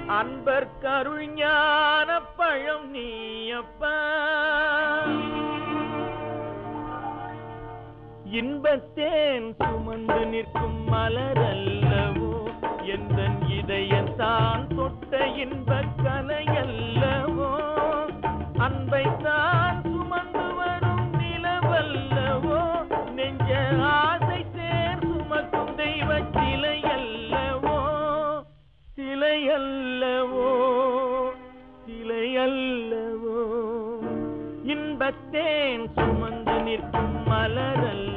அன்பர் கருள் ஞான பழம் நீயப்பா. இன்பத்தேன் சுமந்து நிற்கும் மலரல்லவோ, எந்தன் இதயத்தான் தொட்ட இன்பக் கலையல்லவோ. அன்பைத்தான் சுமந்து வரும் நிலவல்லவோ, நெஞ்ச ஆசை தேர் சுமக்கும் தெய்வ சிலையல்லவோ. சிலையல்லவோ, சிலையல்லவோ. இன்பத்தேன் சுமந்து நிற்கும் மலரல்லவோ.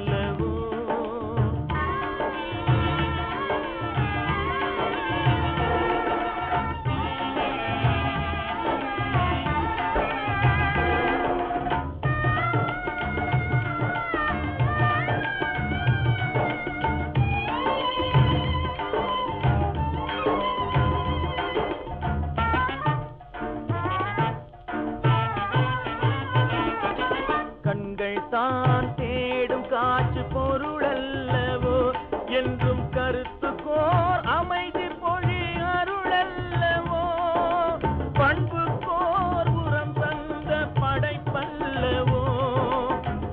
தான் தேடும் காற்று பொருளல்லவோ, என்றும் கருத்துக்கோர் அமைதி பொழி அருளல்லவோ. பண்புக்கோர் உரம் தந்த படைப்பல்லவோ,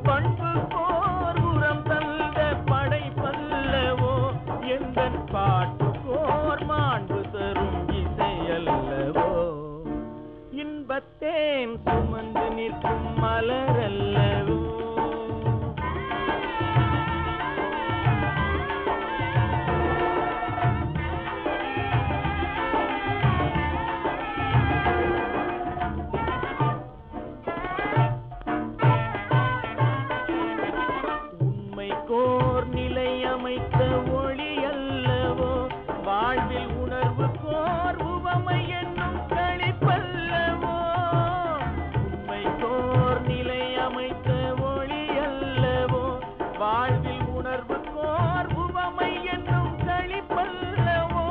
பண்புக்கோர் உரம் தந்த படைப்பல்லவோ. எந்தன் பாட்டுக்கோர் மாண்பு தரும் இசையல்லவோ. இன்பத்தேன் சுமந்து நிற்கும் மலரல்லவோ. உண்மைக்கோர் நிலை அமைத்த ஒளி அல்லவோ, வாழ்வில் உணர்வு கோர் உவமை என்னும் களிப்பல்லவோ. உண்மைக்கோர் நிலை அமைத்த ஒளி அல்லவோ, வாழ்வில் உணர்வு கோர் உவமை என்னும் களிப்பல்லவோ.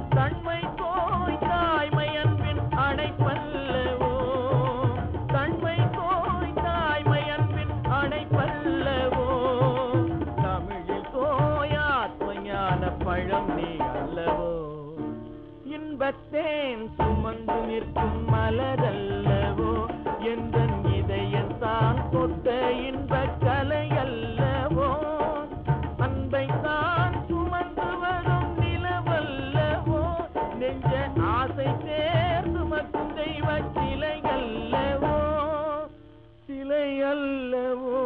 தன்மை கோய் தாய்மை அன்பின் அணைப்பல்லவோ, தன்மை கோய் தாய்மை அன்பின் அணைப்பல்லவோ. தமிழில் கோய் ஆத்ம ஞான பழம் நீ அல்லவோ. இன்பத்தேன் சுமந்து நிற்கும் மலரல்லவோ, எந்தன் இதயத்தான் தொட்ட இன்பக் கலையல்லவோ. அன்பைத்தான் சுமந்து வரும் நிலவல்லவோ, நெஞ்ச ஆசை தேர் சுமக்கும் தெய்வ சிலையல்லவோ. சிலையல்லவோ.